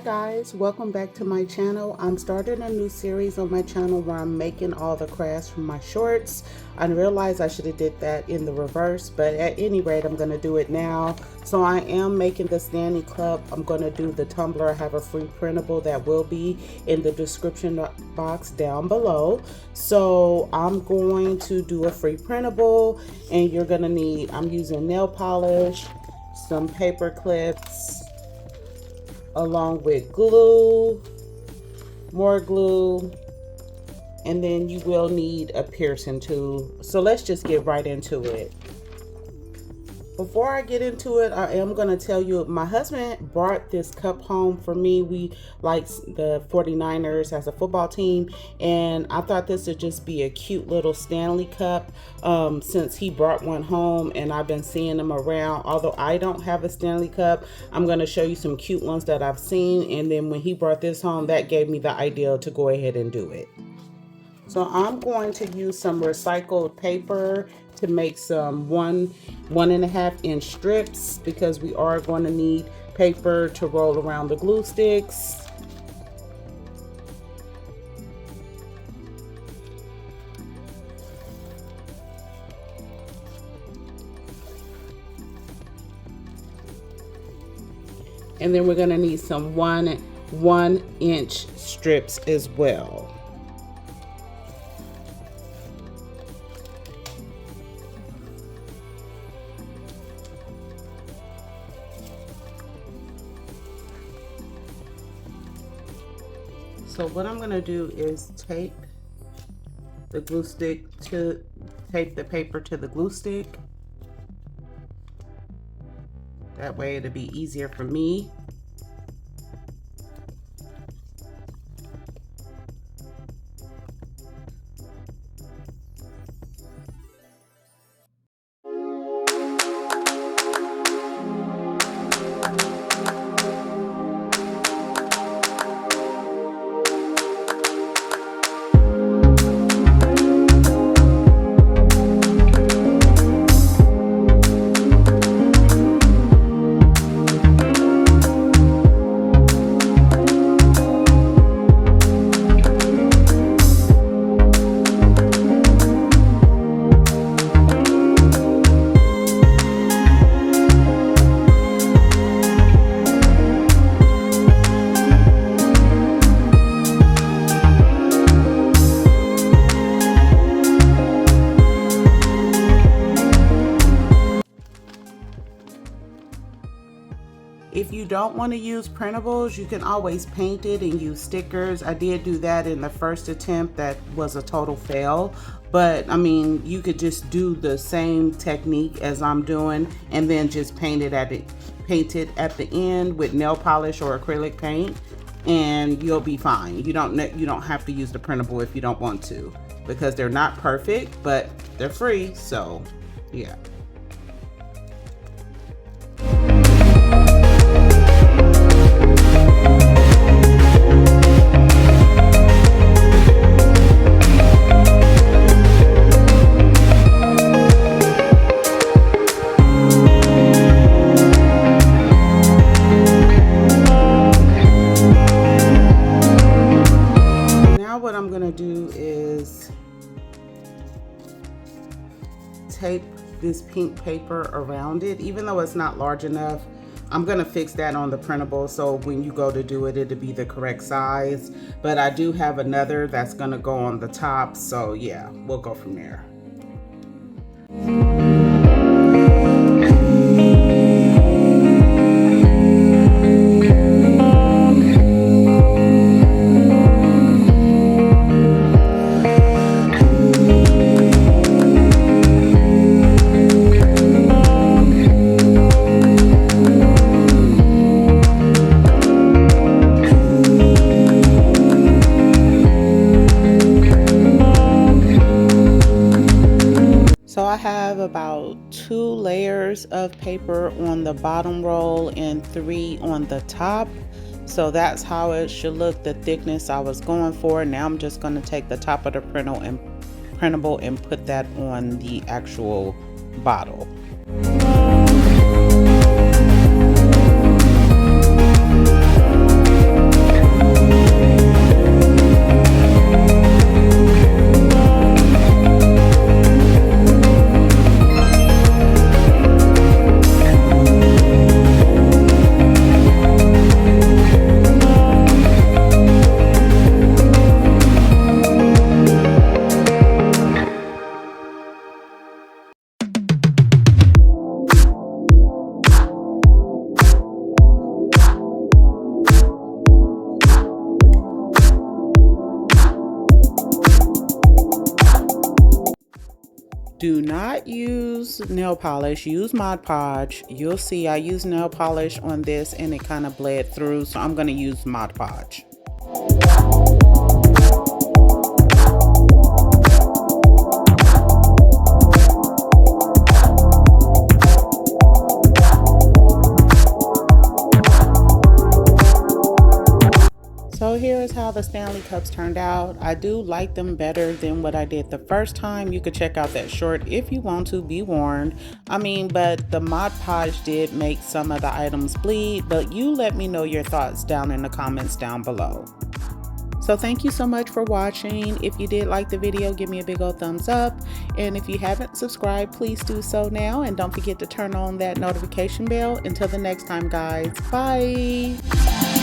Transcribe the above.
guys, welcome back to my channel. I'm starting a new series on my channel where I'm making all the crafts from my shorts. I realized I should have did that in the reverse, but at any rate I'm going to do it now. So I am making the Stanley Cup. I'm going to do the tumbler. I have a free printable that will be in the description box down below. So I'm going to do a free printable, and you're going to need, I'm using nail polish, some paper clips, along with glue, more glue, and then you will need a piercing tool. So let's just get right into it. Before I get into it, I am going to tell you, my husband brought this cup home for me. We like the 49ers as a football team, and I thought this would just be a cute little Stanley Cup since he brought one home, and I've been seeing them around. Although I don't have a Stanley Cup, I'm going to show you some cute ones that I've seen, and then when he brought this home, that gave me the idea to go ahead and do it. So I'm going to use some recycled paper to make some 1.5 inch strips, because we are going to need paper to roll around the glue sticks. And then we're going to need some 1 inch strips as well. So what I'm going to do is tape the glue stick to tape the paper to the glue stick. That way it'll be easier for me. If you don't want to use printables, you can always paint it and use stickers. I did do that in the first attempt. That was a total fail. But I mean, you could just do the same technique as I'm doing and then just paint it at the end with nail polish or acrylic paint, and you'll be fine. You don't have to use the printable if you don't want to, because they're not perfect, but they're free. So yeah. What I'm going to do is tape this pink paper around it. Even though it's not large enough, I'm going to fix that on the printable, so when you go to do it, it'll be the correct size. But I do have another that's going to go on the top, so yeah, we'll go from there. I have about 2 layers of paper on the bottom roll and 3 on the top. So that's how it should look, the thickness I was going for. Now I'm just going to take the top of the printable and put that on the actual bottle. Do not use nail polish, use Mod Podge. You'll see I use nail polish on this and it kind of bled through, so I'm going to use Mod Podge. So here is how the Stanley Cups turned out. I do like them better than what I did the first time. You could check out that short if you want to, be warned. But the Mod Podge did make some of the items bleed, but you let me know your thoughts down in the comments down below. So thank you so much for watching. If you did like the video, give me a big old thumbs up. And if you haven't subscribed, please do so now. And don't forget to turn on that notification bell. Until the next time, guys. Bye.